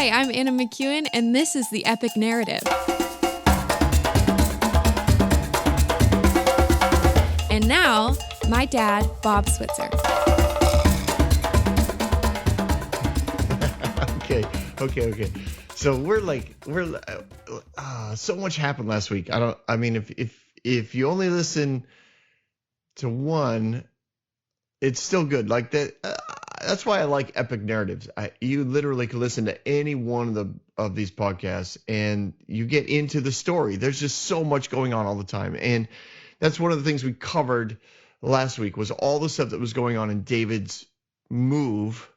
Hi, I'm Anna McEwen, and this is The Epic Narrative. And now, my dad, Bob Switzer. Okay. So so much happened last week. If you only listen to one, it's still good. Like that. That's why I like epic narratives. You literally can listen to any one of these podcasts, and you get into the story. There's just so much going on all the time, and that's one of the things we covered last week was all the stuff that was going on in David's move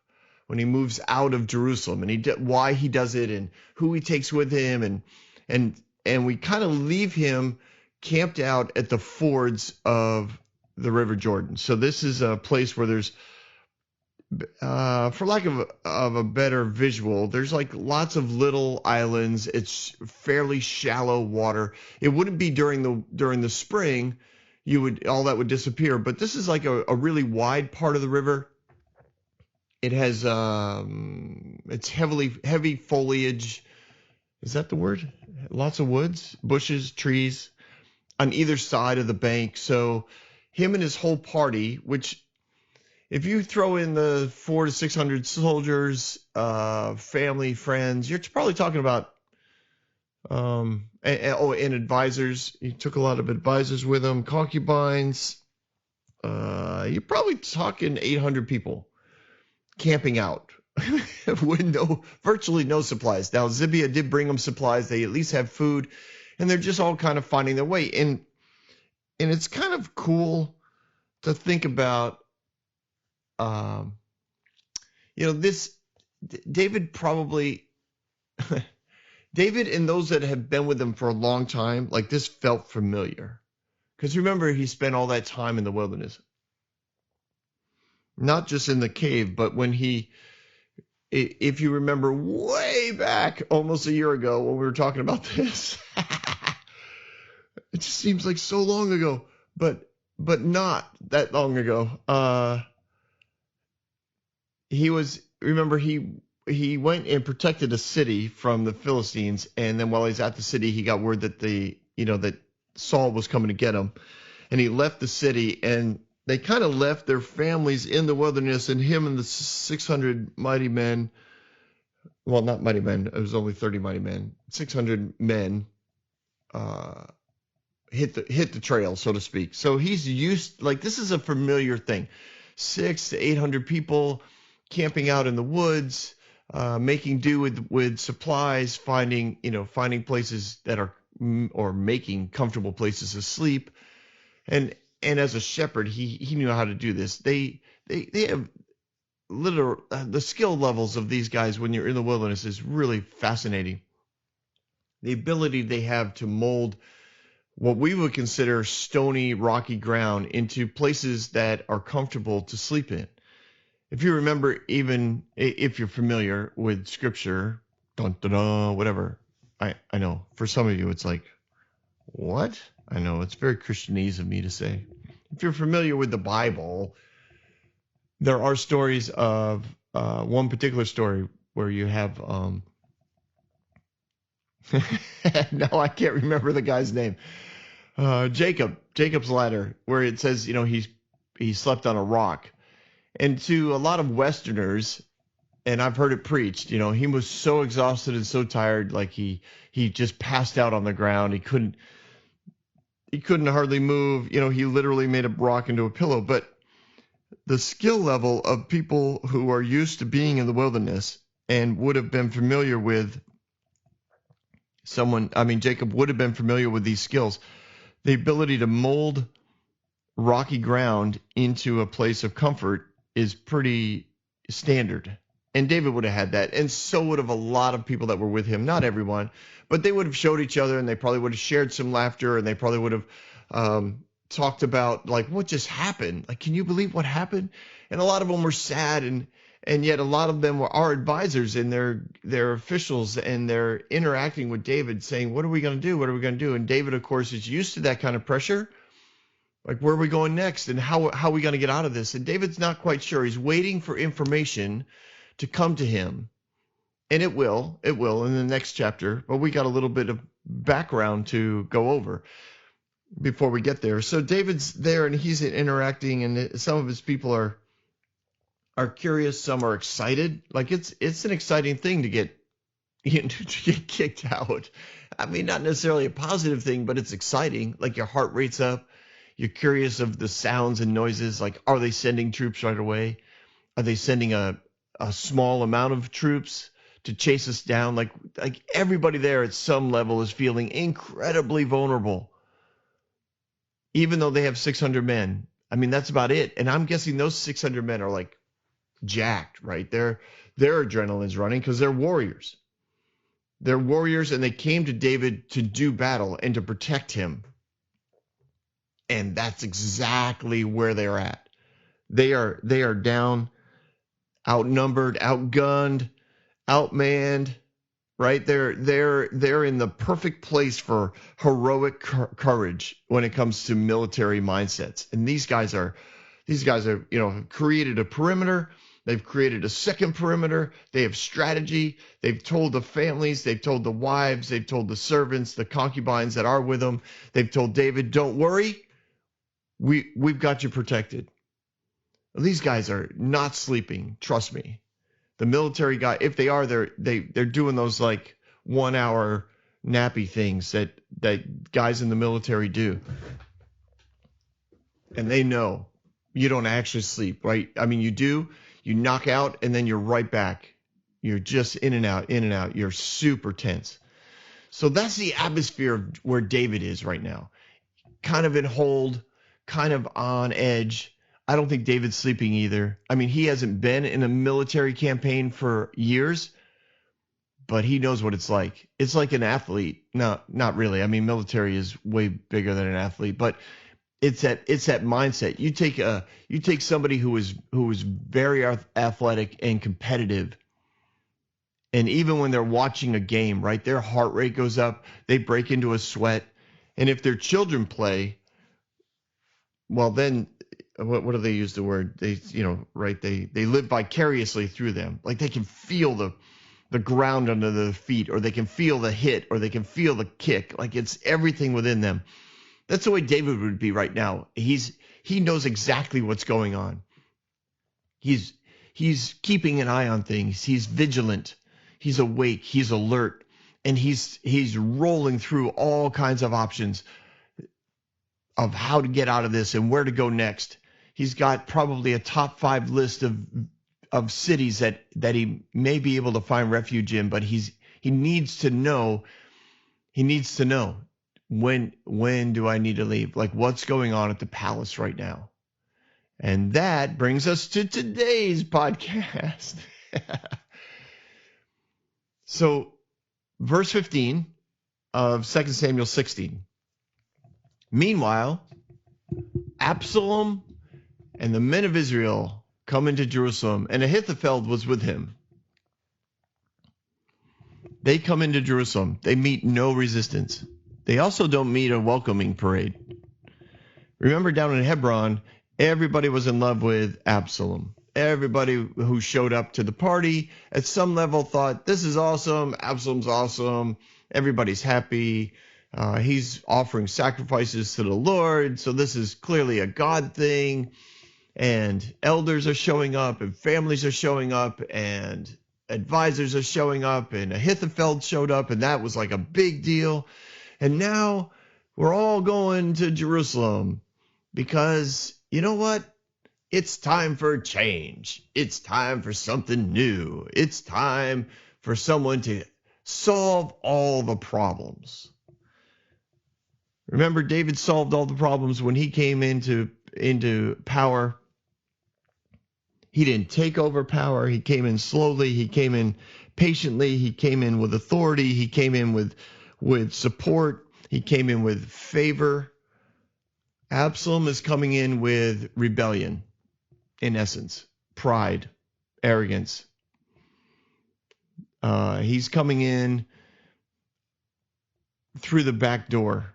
when he moves out of Jerusalem, and why he does it, and who he takes with him, and we kind of leave him camped out at the fords of the River Jordan. So this is a place where there's, for lack of a better visual, there's like lots of little islands. It's fairly shallow water. It wouldn't be during the spring, all that would disappear. But this is like a really wide part of the river. It has it's heavy foliage. Is that the word? Lots of woods, bushes, trees on either side of the bank. So him and his whole party, which if you throw in the 400 to 600 soldiers, family, friends, you're probably talking about and advisors. He took a lot of advisors with him, concubines. You're probably talking 800 people camping out with virtually no supplies. Now Zibiah did bring them supplies. They at least have food, and they're just all kind of finding their way. And it's kind of cool to think about. This David David and those that have been with him for a long time, like this felt familiar. Because remember, he spent all that time in the wilderness. Not just in the cave, but if you remember way back, almost a year ago when we were talking about this, it just seems like so long ago, but not that long ago. He went and protected a city from the Philistines, and then while he's at the city, he got word that that Saul was coming to get him, and he left the city, and they kind of left their families in the wilderness, and him and the 600 mighty men, well, not mighty men, it was only 30 mighty men, 600 men, hit the trail, so to speak. So he's used, like, this is a familiar thing. 600 to 800 people camping out in the woods, making do with supplies, finding places that are, or making comfortable places to sleep, and as a shepherd, he knew how to do this. They have the skill levels of these guys when you're in the wilderness is really fascinating. The ability they have to mold what we would consider stony, rocky ground into places that are comfortable to sleep in. If you remember, even if you're familiar with scripture, whatever, I know for some of you it's like, what? I know it's very Christianese of me to say. If you're familiar with the Bible, there are stories of one particular story where you have no, I can't remember the guy's name. Jacob's ladder, where it says, he slept on a rock. And to a lot of Westerners, and I've heard it preached, he was so exhausted and so tired, like he just passed out on the ground. He couldn't hardly move. He literally made a rock into a pillow. But the skill level of people who are used to being in the wilderness and would have been familiar with Jacob would have been familiar with these skills. The ability to mold rocky ground into a place of comfort is pretty standard. And David would have had that. And so would have a lot of people that were with him. Not everyone, but they would have showed each other, and they probably would have shared some laughter, and they probably would have talked about, like, what just happened? Like, can you believe what happened? And a lot of them were sad, and yet a lot of them were our advisors, and their officials, and they're interacting with David saying, what are we going to do? What are we going to do? And David, of course, is used to that kind of pressure. Like, where are we going next? And how are we going to get out of this? And David's not quite sure. He's waiting for information to come to him. And it will in the next chapter, but we got a little bit of background to go over before we get there. So David's there and he's interacting, and some of his people are curious, some are excited. Like it's an exciting thing to get to get kicked out. I mean, not necessarily a positive thing, but it's exciting. Like your heart rate's up. You're curious of the sounds and noises. Like, are they sending troops right away? Are they sending a small amount of troops to chase us down? Like everybody there at some level is feeling incredibly vulnerable, even though they have 600 men. I mean, that's about it. And I'm guessing those 600 men are like jacked, right? Their adrenaline's running because they're warriors. They're warriors, and they came to David to do battle and to protect him. And that's exactly where they're at. They are down, outnumbered, outgunned, outmanned, right? They're in the perfect place for heroic courage when it comes to military mindsets. And these guys are, have created a perimeter. They've created a second perimeter. They have strategy. They've told the families, they've told the wives, they've told the servants, the concubines that are with them. They've told David, don't worry, we've got you protected. These guys are not sleeping, trust me. The military guy, if they are, they're doing those like 1 hour nappy things that guys in the military do. And they know you don't actually sleep, right? I mean, you do. You knock out and then you're right back. You're just in and out, in and out. You're super tense. So that's the atmosphere of where David is right now. Kind of in hold, kind of on edge. I don't think David's sleeping either. I mean, he hasn't been in a military campaign for years, but he knows what it's like. It's like an athlete. No, not really. I mean, military is way bigger than an athlete, but it's that mindset. You take somebody who is very athletic and competitive, and even when they're watching a game, right, their heart rate goes up, they break into a sweat, and if their children play, well, then what do they use the word? They right, they live vicariously through them. Like they can feel the ground under their feet, or they can feel the hit, or they can feel the kick. Like it's everything within them. That's the way David would be right now. He knows exactly what's going on. He's keeping an eye on things. He's vigilant. He's awake. He's alert, and he's rolling through all kinds of options of how to get out of this and where to go next. He's got probably a top 5 list of cities that he may be able to find refuge in, but he needs to know. He needs to know. When do I need to leave? Like what's going on at the palace right now? And that brings us to today's podcast. So verse 15 of 2 Samuel 16. Meanwhile, Absalom and the men of Israel come into Jerusalem, and Ahithophel was with him. They come into Jerusalem. They meet no resistance. They also don't meet a welcoming parade. Remember down in Hebron, everybody was in love with Absalom. Everybody who showed up to the party at some level thought, this is awesome, Absalom's awesome, everybody's happy. He's offering sacrifices to the Lord, so this is clearly a God thing. And elders are showing up, and families are showing up, and advisors are showing up, and Ahithophel showed up, and that was like a big deal. And now we're all going to Jerusalem because, you know what? It's time for change. It's time for something new. It's time for someone to solve all the problems. Remember, David solved all the problems when he came into power. He didn't take over power. He came in slowly. He came in patiently. He came in with authority. He came in with support. He came in with favor. Absalom is coming in with rebellion, in essence, pride, arrogance. He's coming in through the back door.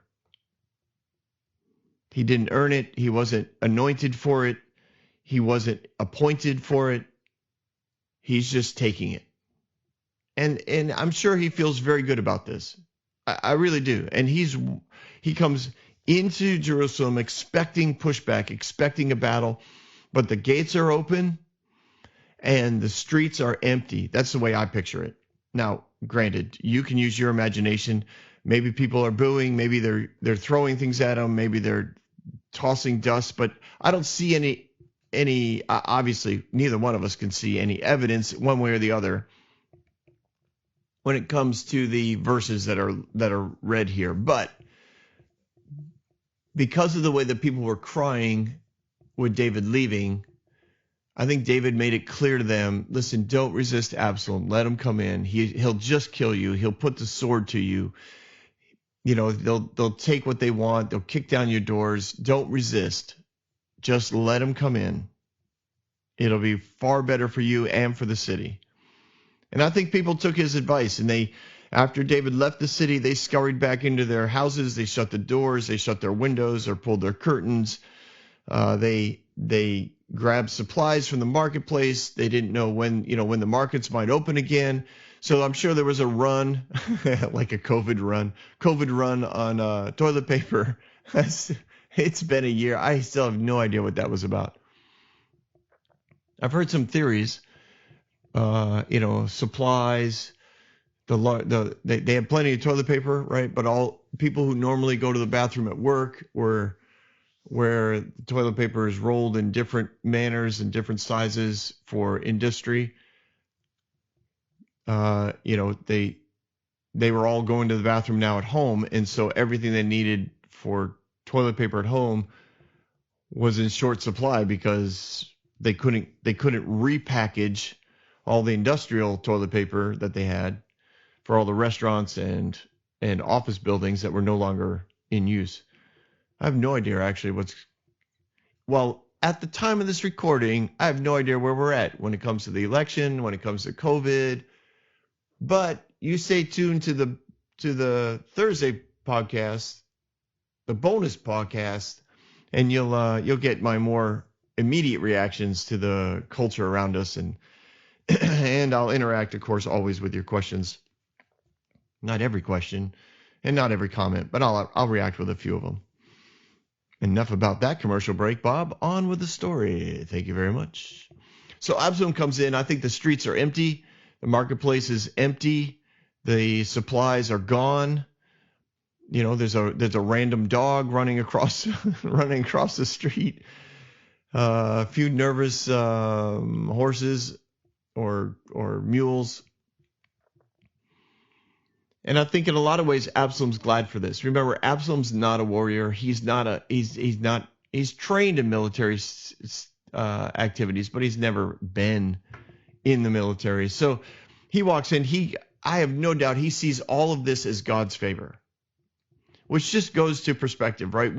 He didn't earn it. He wasn't anointed for it. He wasn't appointed for it. He's just taking it. And I'm sure he feels very good about this. I really do. And he comes into Jerusalem expecting pushback, expecting a battle, but the gates are open and the streets are empty. That's the way I picture it. Now, granted, you can use your imagination. Maybe people are booing, maybe they're throwing things at them, maybe they're tossing dust, but I don't see any obviously neither one of us can see any evidence one way or the other when it comes to the verses that are read here. But because of the way that people were crying with David leaving, I think David made it clear to them, listen, don't resist Absalom. Let him come in. He'll just kill you. He'll put the sword to you. You know, they'll take what they want. They'll kick down your doors. Don't resist. Just let him come in. It'll be far better for you and for the city. And I think people took his advice, and after David left the city, they scurried back into their houses. They shut the doors. They shut their windows or pulled their curtains. They grabbed supplies from the marketplace. They didn't know when the markets might open again. So I'm sure there was a run, like a COVID run on toilet paper. It's been a year. I still have no idea what that was about. I've heard some theories, supplies, they have plenty of toilet paper, right? But all people who normally go to the bathroom at work where toilet paper is rolled in different manners and different sizes for industry, they were all going to the bathroom now at home, and so everything they needed for toilet paper at home was in short supply because they couldn't repackage all the industrial toilet paper that they had for all the restaurants and office buildings that were no longer in use. I have no idea actually at the time of this recording, I have no idea where we're at when it comes to the election, when it comes to COVID. But you stay tuned to the Thursday podcast, the bonus podcast, and you'll get my more immediate reactions to the culture around us, and I'll interact, of course, always with your questions. Not every question and not every comment, but I'll react with a few of them. Enough about that commercial break, Bob. On with the story. Thank you very much. So Absalom comes in. I think the streets are empty. The marketplace is empty. The supplies are gone. You know, there's a random dog running across the street. A few nervous horses or mules. And I think in a lot of ways, Absalom's glad for this. Remember, Absalom's not a warrior. He's trained in military activities, but he's never been in the military. So he walks in. I have no doubt he sees all of this as God's favor, which just goes to perspective, right?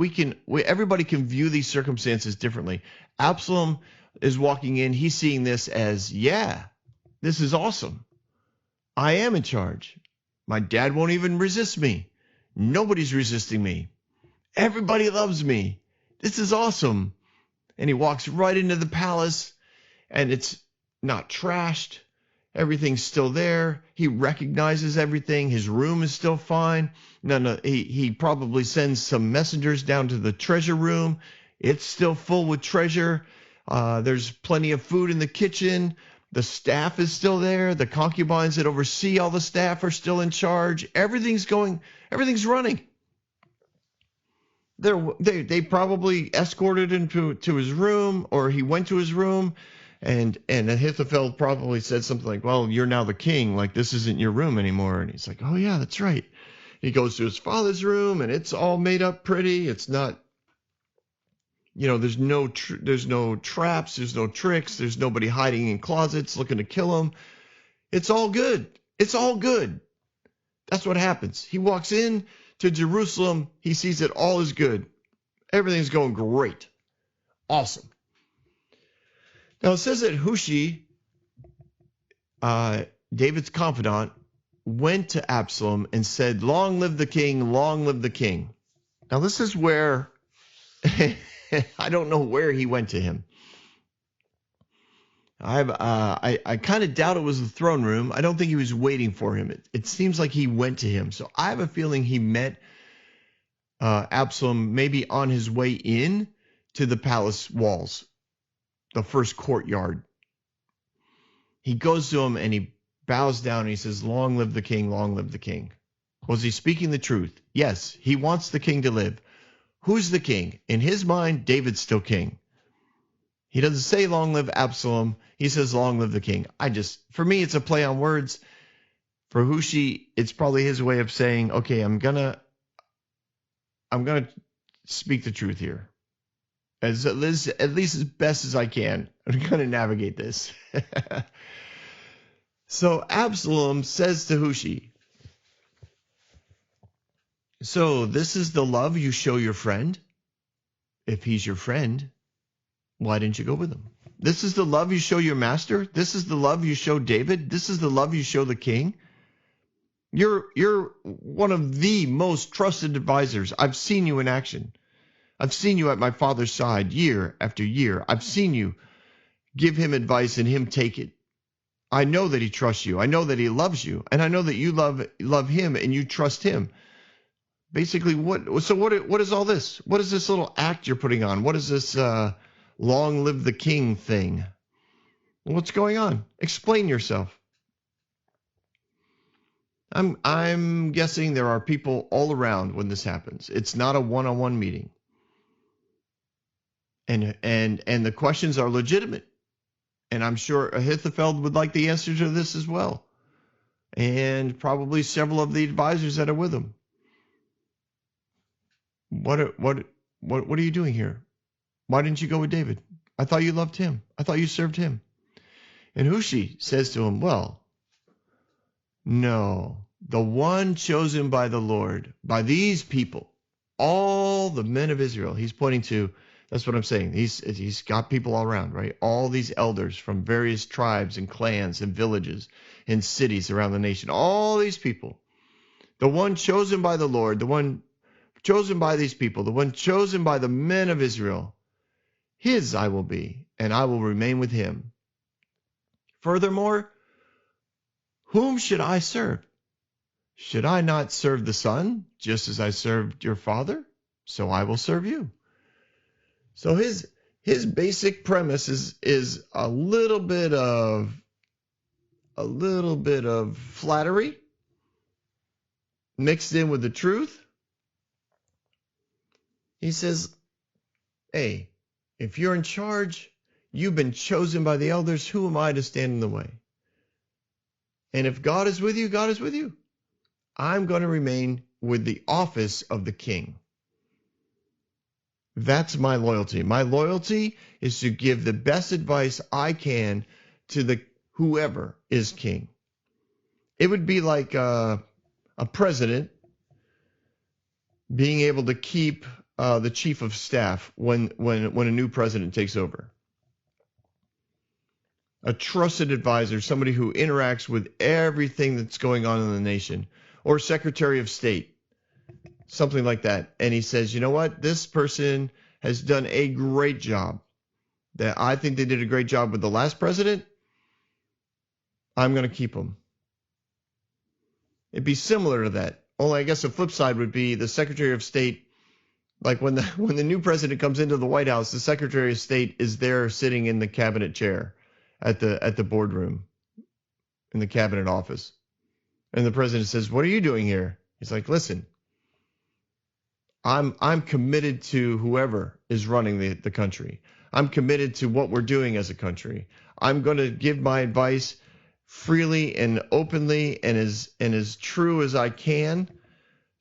Everybody can view these circumstances differently. Absalom is walking in. He's seeing this as, yeah, this is awesome. I am in charge. My dad won't even resist me. Nobody's resisting me. Everybody loves me. This is awesome. And he walks right into the palace, and it's not trashed. Everything's still there. He recognizes everything. His room is still fine. He probably sends some messengers down to the treasure room. It's still full with treasure. There's plenty of food in the kitchen. The staff is still there. The concubines that oversee all the staff are still in charge. Everything's running. They probably escorted him to his room, or he went to his room, and Ahithophel probably said something like, well, you're now the king. Like, this isn't your room anymore. And he's like, oh, yeah, that's right. He goes to his father's room, and it's all made up pretty. It's not, there's no traps, there's no tricks, there's nobody hiding in closets looking to kill him. It's all good. It's all good. That's what happens. He walks in to Jerusalem. He sees that all is good. Everything's going great. Awesome. Now it says that Hushi, David's confidant, went to Absalom and said, long live the king, long live the king. Now this is where I don't know where he went to him. I kind of doubt it was the throne room. I don't think he was waiting for him. It seems like he went to him. So I have a feeling he met Absalom maybe on his way in to the palace walls, the first courtyard. He goes to him and he bows down and he says, "Long live the king, long live the king." Was he speaking the truth? Yes, he wants the king to live. Who's the king? In his mind, David's still king. He doesn't say long live Absalom. He says long live the king. For me, it's a play on words. For Hushi, it's probably his way of saying, okay, I'm gonna speak the truth here. At least as best as I can. I'm gonna navigate this. So Absalom says to Hushi, so this is the love you show your friend? If he's your friend, why didn't you go with him? This is the love you show your master? This is the love you show David? This is the love you show the king? You're one of the most trusted advisors. I've seen you in action. I've seen you at my father's side year after year. I've seen you give him advice and him take it. I know that he trusts you. I know that he loves you. And I know that you love him and you trust him. Basically, what is all this? What is this little act you're putting on? What is this long live the king thing? What's going on? Explain yourself. I'm guessing there are people all around when this happens. It's not a one-on-one meeting. And the questions are legitimate. And I'm sure Ahithophel would like the answer to this as well. And probably several of the advisors that are with him. What are you doing here? Why didn't you go with David? I thought you loved him. I thought you served him. And Hushi says to him, well, no, the one chosen by the Lord, by these people, all the men of Israel. He's pointing to, that's what I'm saying. He's got people all around, right? All these elders from various tribes and clans and villages and cities around the nation. All these people. The one chosen by the Lord, the one chosen by these people, the one chosen by the men of Israel. His I will be, and I will remain with him. Furthermore, whom should I serve? Should I not serve the Son, just as I served your father? So I will serve you. So his basic premise is a little bit of flattery mixed in with the truth. He says, hey, if you're in charge, you've been chosen by the elders, who am I to stand in the way? And if God is with you, God is with you. I'm going to remain with the office of the king. That's my loyalty. My loyalty is to give the best advice I can to whoever is king. It would be like a president being able to keep the chief of staff when a new president takes over. A trusted advisor, somebody who interacts with everything that's going on in the nation, or Secretary of State, something like that. And he says, you know what? This person has done a great job. That I think they did a great job with the last president. I'm going to keep them. It'd be similar to that. Only I guess the flip side would be the Secretary of State. Like when the new president comes into the White House, the Secretary of State is there sitting in the cabinet chair at the boardroom in the cabinet office. And the president says, what are you doing here? He's like, listen, I'm committed to whoever is running the country. I'm committed to what we're doing as a country. I'm going to give my advice freely and openly and as true as I can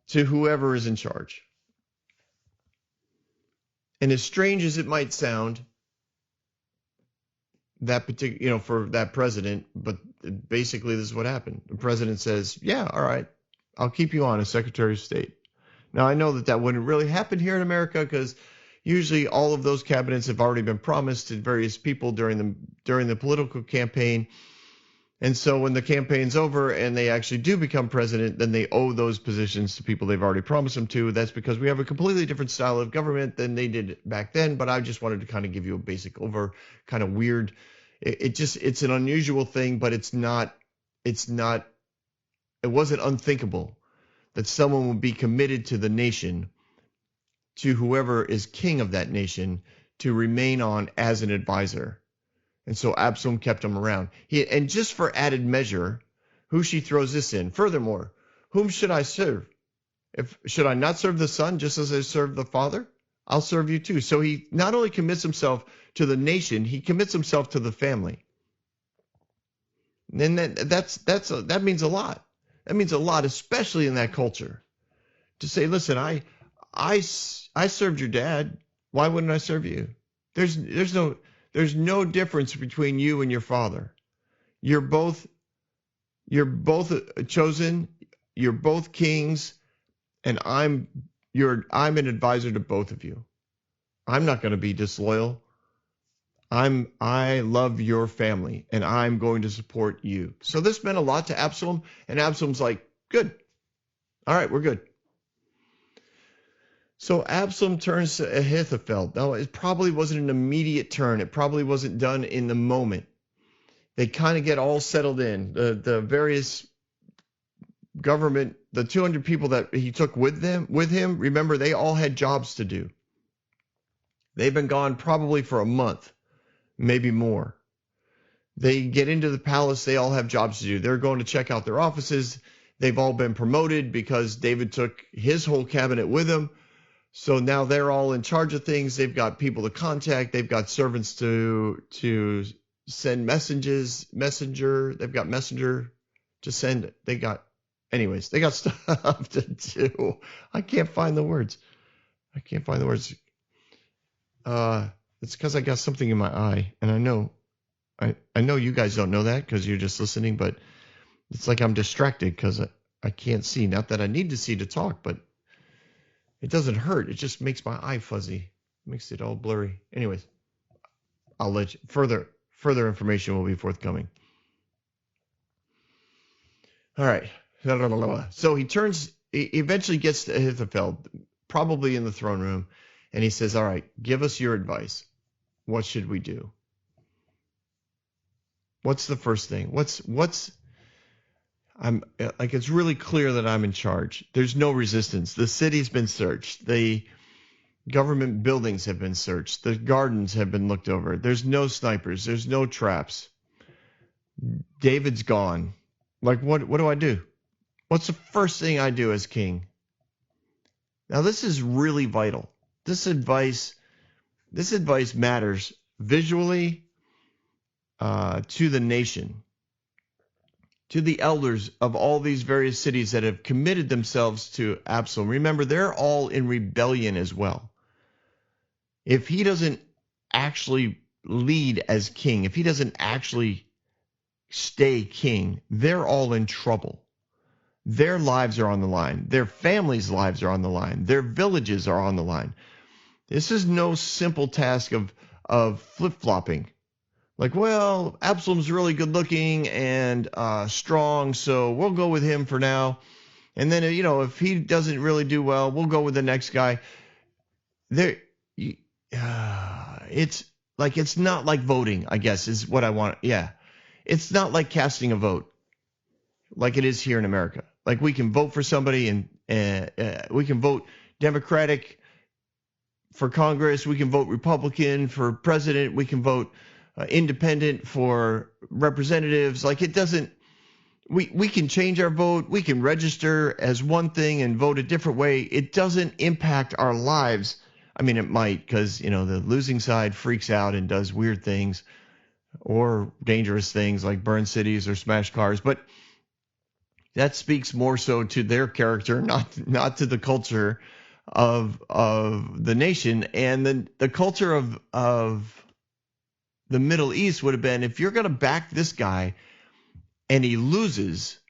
to whoever is in charge. And as strange as it might sound, that particular, for that president, but basically this is what happened. The president says, yeah, all right, I'll keep you on as Secretary of State. Now, I know that wouldn't really happen here in America because usually all of those cabinets have already been promised to various people during the political campaign. And so when the campaign's over and they actually do become president, then they owe those positions to people they've already promised them to. That's because we have a completely different style of government than they did back then. But I just wanted to kind of give you a basic kind of weird it's an unusual thing, but it's not, it wasn't unthinkable that someone would be committed to the nation, to whoever is king of that nation, to remain on as an advisor. And so Absalom kept him around. And just for added measure, who she throws this in. Furthermore, whom should I serve? Should I not serve the son just as I serve the father? I'll serve you too. So he not only commits himself to the nation, he commits himself to the family. And that means a lot. That means a lot, especially in that culture. To say, listen, I served your dad. Why wouldn't I serve you? There's no difference between you and your father. You're both chosen. You're both kings, and I'm an advisor to both of you. I'm not going to be disloyal. I love your family, and I'm going to support you. So this meant a lot to Absalom, and Absalom's like, good. All right, we're good. So Absalom turns to Ahithophel. Now, it probably wasn't an immediate turn. It probably wasn't done in the moment. They kind of get all settled in. The various government, the 200 people that he took with him, remember, they all had jobs to do. They've been gone probably for a month, maybe more. They get into the palace. They all have jobs to do. They're going to check out their offices. They've all been promoted because David took his whole cabinet with him. So now they're all in charge of things. They've got people to contact. They've got servants to send messenger. They've got messenger to send. They got stuff to do. I can't find the words. It's because I got something in my eye, and I know you guys don't know that because you're just listening, but it's like I'm distracted because I can't see. Not that I need to see to talk, but it doesn't hurt. It just makes my eye fuzzy. Makes it all blurry. Anyways, I'll let you, further information will be forthcoming. All right. So he eventually gets to Ahithophel, probably in the throne room, and he says, all right, give us your advice. What should we do? What's the first thing? It's really clear that I'm in charge. There's no resistance. The city's been searched. The government buildings have been searched. The gardens have been looked over. There's no snipers. There's no traps. David's gone. Like, what do I do? What's the first thing I do as king? Now, this is really vital. This advice matters visually to the nation, to the elders of all these various cities that have committed themselves to Absalom. Remember, they're all in rebellion as well. If he doesn't actually lead as king, if he doesn't actually stay king, they're all in trouble. Their lives are on the line. Their families' lives are on the line. Their villages are on the line. This is no simple task of flip-flopping. Like, well, Absalom's really good looking and strong, so we'll go with him for now. And then, if he doesn't really do well, we'll go with the next guy. It's not like voting, I guess, is what I want. Yeah. It's not like casting a vote like it is here in America. Like, we can vote for somebody and we can vote Democratic for Congress. We can vote Republican for president. We can vote independent for representatives. Like, it doesn't, we can change our vote. We can register as one thing and vote a different way. It doesn't impact our lives. I mean, it might, because, the losing side freaks out and does weird things or dangerous things like burn cities or smash cars. But that speaks more so to their character, not to the culture of the nation. And then the culture of the Middle East would have been, if you're going to back this guy and he loses,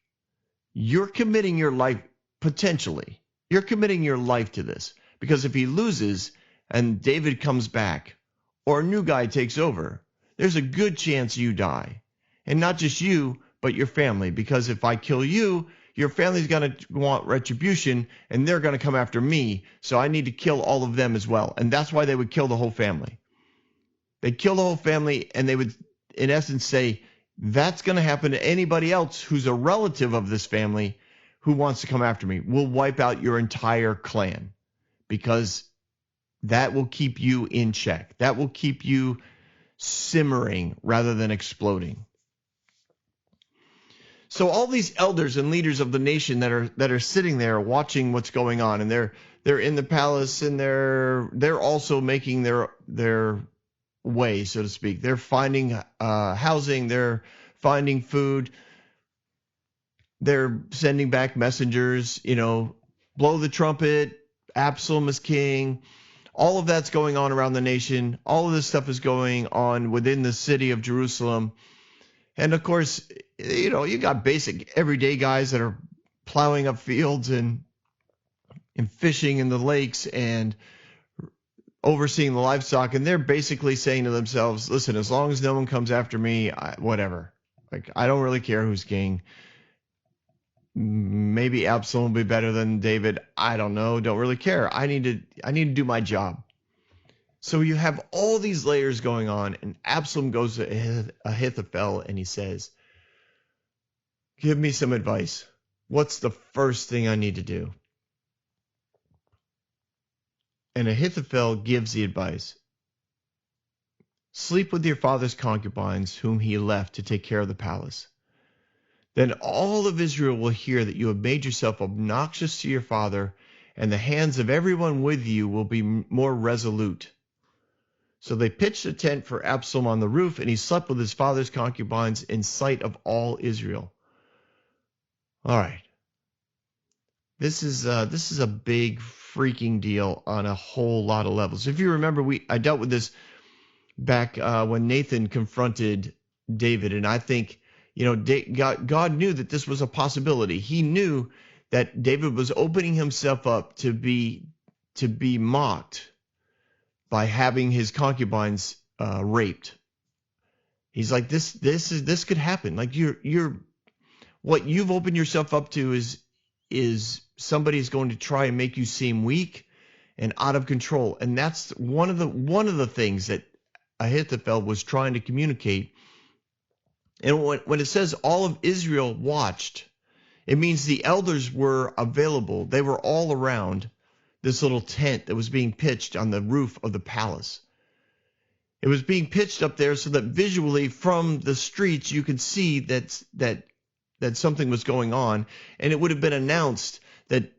you're committing your life, potentially. You're committing your life to this. Because if he loses and David comes back or a new guy takes over, there's a good chance you die. And not just you, but your family. Because if I kill you, your family's going to want retribution and they're going to come after me. So I need to kill all of them as well. And that's why they would kill the whole family. They'd kill the whole family and they would in essence say, that's going to happen to anybody else who's a relative of this family who wants to come after me. We'll wipe out your entire clan, because that will keep you in check. That will keep you simmering rather than exploding. So all these elders and leaders of the nation that are sitting there watching what's going on, and they're in the palace, and they're also making their way, so to speak. They're finding housing, they're finding food, they're sending back messengers, blow the trumpet, Absalom is king. All of that's going on around the nation. All of this stuff is going on within the city of Jerusalem. And of course, you got basic everyday guys that are plowing up fields and fishing in the lakes and overseeing the livestock. And they're basically saying to themselves, listen, as long as no one comes after me, whatever. Like, I don't really care who's king. Maybe Absalom will be better than David. I don't know. Don't really care. I need to do my job. So you have all these layers going on, and Absalom goes to Ahithophel and he says, give me some advice. What's the first thing I need to do? And Ahithophel gives the advice. Sleep with your father's concubines, whom he left to take care of the palace. Then all of Israel will hear that you have made yourself obnoxious to your father, and the hands of everyone with you will be more resolute. So they pitched a tent for Absalom on the roof, and he slept with his father's concubines in sight of all Israel. All right. This is a big freaking deal on a whole lot of levels. If you remember, I dealt with this back when Nathan confronted David, and I think God knew that this was a possibility. He knew that David was opening himself up to be mocked by having his concubines raped. He's like, this could happen. Like, what you've opened yourself up to is somebody's going to try and make you seem weak and out of control. And that's one of the things that Ahithophel was trying to communicate. And when it says all of Israel watched, it means the elders were available. They were all around this little tent that was being pitched on the roof of the palace. It was being pitched up there so that visually from the streets you could see that something was going on, and it would have been announced that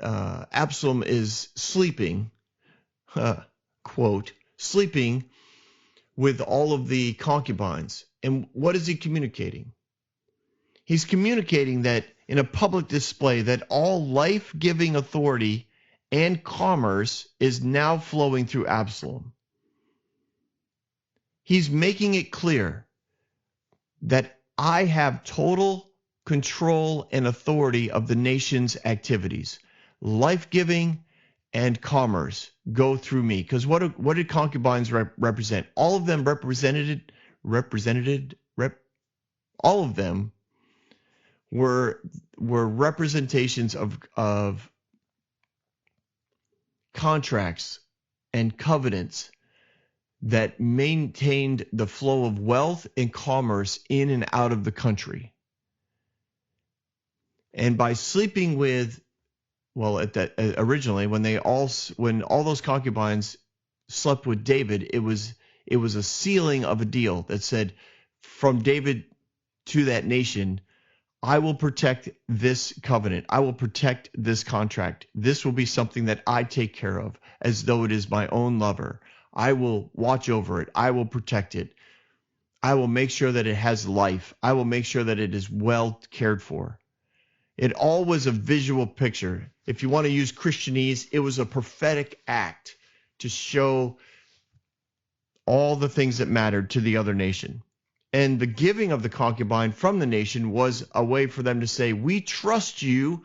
Absalom is sleeping, quote, sleeping with all of the concubines. And what is he communicating? He's communicating that in a public display that all life-giving authority and commerce is now flowing through Absalom. He's making it clear that I have total control and authority of the nation's activities. Life-giving and commerce go through me. Because what did concubines represent? All of them all of them were representations of contracts and covenants that maintained the flow of wealth and commerce in and out of the country. And by sleeping with, originally when all those concubines slept with David, it was a sealing of a deal that said, from David to that nation, I will protect this covenant. I will protect this contract. This will be something that I take care of as though it is my own lover. I will watch over it. I will protect it. I will make sure that it has life. I will make sure that it is well cared for. It all was a visual picture. If you want to use Christianese, it was a prophetic act to show all the things that mattered to the other nation. And the giving of the concubine from the nation was a way for them to say, we trust you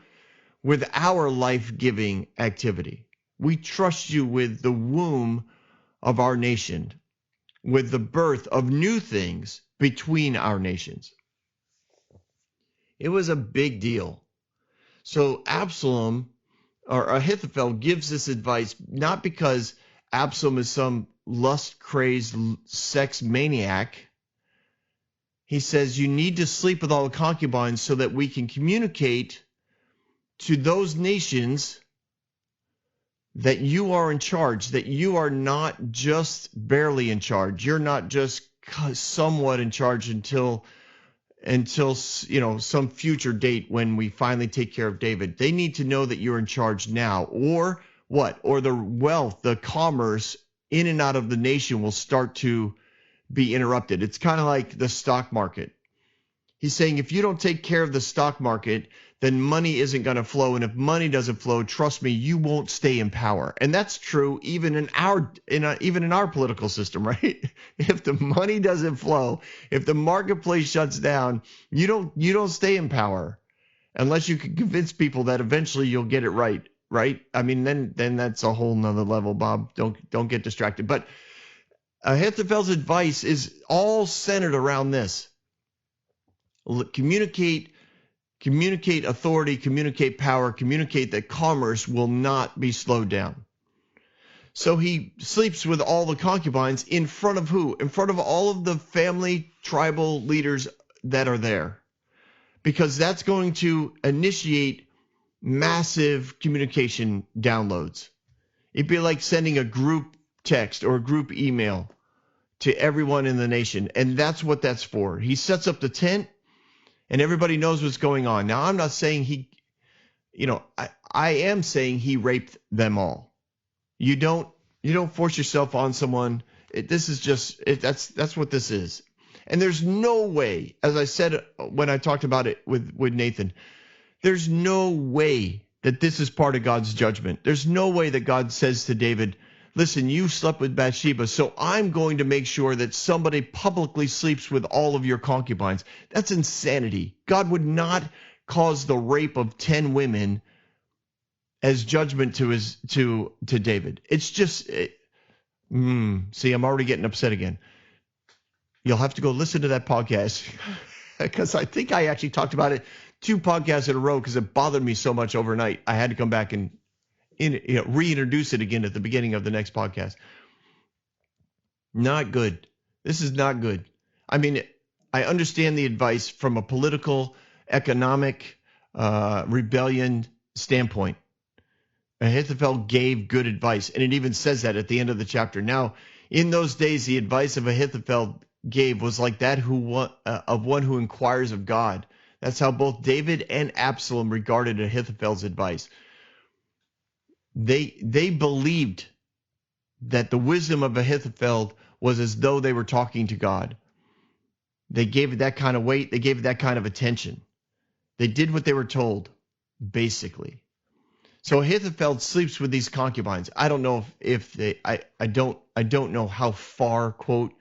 with our life-giving activity. We trust you with the womb of our nation, with the birth of new things between our nations. It was a big deal. So Absalom, or Ahithophel, gives this advice not because Absalom is some lust-crazed sex maniac, he says, you need to sleep with all the concubines so that we can communicate to those nations that you are in charge, that you are not just barely in charge. You're not just somewhat in charge until some future date when we finally take care of David. They need to know that you're in charge now. Or what? Or the wealth, the commerce in and out of the nation will start to be interrupted. It's kind of like the stock market. He's saying if you don't take care of the stock market, then money isn't going to flow. And if money doesn't flow, trust me, you won't stay in power. And that's true even in our political system, right? If the money doesn't flow, if the marketplace shuts down, you don't stay in power unless you can convince people that eventually you'll get it right, right? I mean, then that's a whole nother level, Bob. Don't get distracted. But Ahithophel's advice is all centered around this. Communicate authority, communicate power, communicate that commerce will not be slowed down. So he sleeps with all the concubines in front of who? In front of all of the family tribal leaders that are there. Because that's going to initiate massive communication downloads. It'd be like sending a group text or a group email to everyone in the nation. And that's what that's for. He sets up the tent and everybody knows what's going on. Now, I'm not saying I am saying he raped them all. You don't force yourself on someone. That's what this is. And there's no way, as I said when I talked about it with Nathan, there's no way that this is part of God's judgment. There's no way that God says to David, listen, you slept with Bathsheba, so I'm going to make sure that somebody publicly sleeps with all of your concubines. That's insanity. God would not cause the rape of 10 women as judgment to David. It's just, see, I'm already getting upset again. You'll have to go listen to that podcast because I think I actually talked about it 2 podcasts in a row because it bothered me so much overnight. I had to come back and reintroduce it again at the beginning of the next podcast. Not good. This is not good. I mean, I understand the advice from a political, economic, rebellion standpoint. Ahithophel gave good advice, and it even says that at the end of the chapter. Now, in those days, the advice of Ahithophel gave was like that of one who inquires of God. That's how both David and Absalom regarded Ahithophel's advice. They believed that the wisdom of Ahithophel was as though they were talking to God. They gave it that kind of weight. They gave it that kind of attention. They did what they were told, basically. So Ahithophel sleeps with these concubines. I don't know I don't know how far, quote,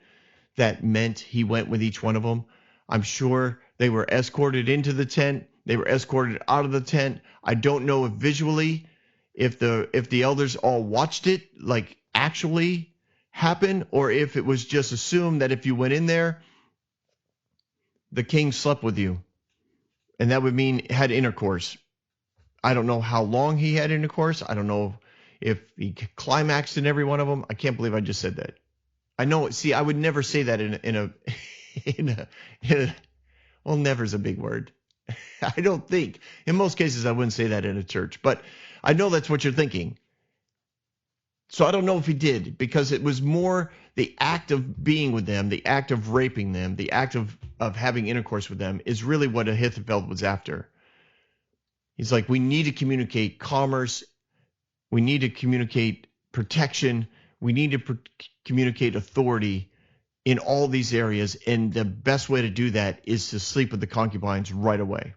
that meant he went with each one of them. I'm sure they were escorted into the tent. They were escorted out of the tent. I don't know if visually, if the elders all watched it like actually happen, or if it was just assumed that if you went in there, the king slept with you. And that would mean had intercourse. I don't know how long he had intercourse. I don't know if he climaxed in every one of them. I can't believe I just said that. I know. See, I would never say that in a well, never's a big word. I don't think. In most cases, I wouldn't say that in a church, but I know that's what you're thinking. So I don't know if he did, because it was more the act of being with them, the act of raping them, the act of having intercourse with them is really what Ahithophel was after. He's like, we need to communicate commerce. We need to communicate protection. We need to communicate authority in all these areas. And the best way to do that is to sleep with the concubines right away.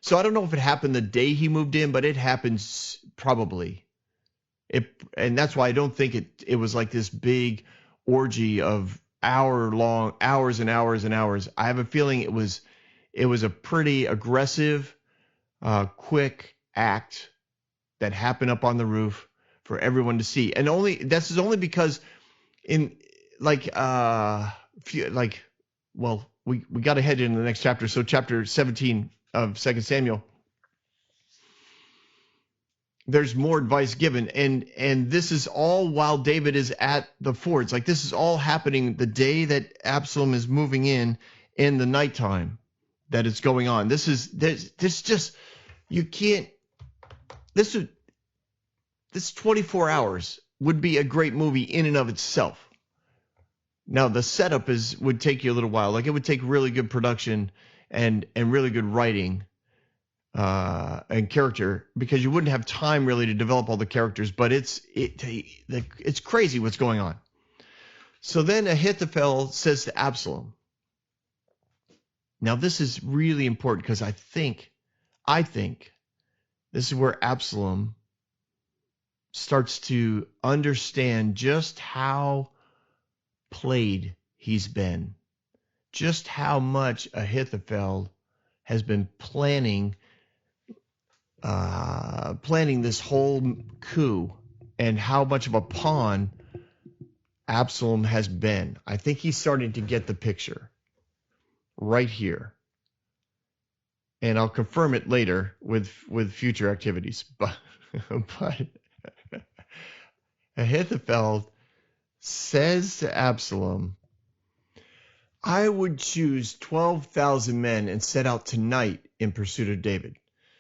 So I don't know if it happened the day he moved in, but it happens probably. And that's why I don't think it was like this big orgy of hours and hours and hours. I have a feeling it was a pretty aggressive, quick act that happened up on the roof for everyone to see. And this is only because we got to head into the next chapter. So chapter 17 of 2 Samuel, there's more advice given. And this is all while David is at the fords. Like, this is all happening the day that Absalom is moving in, in the nighttime that it's going on. This just, you can't, this 24 hours would be a great movie in and of itself. Now the setup would take you a little while. Like it would take really good production and really good writing and character, because you wouldn't have time really to develop all the characters. But it's crazy what's going on. So then Ahithophel says to Absalom. Now this is really important, because I think this is where Absalom starts to understand just how played he's been, just how much Ahithophel has been planning this whole coup, and how much of a pawn Absalom has been. I think he's starting to get the picture right here, and I'll confirm it later with future activities. But Ahithophel says to Absalom, I would choose 12,000 men and set out tonight in pursuit of David.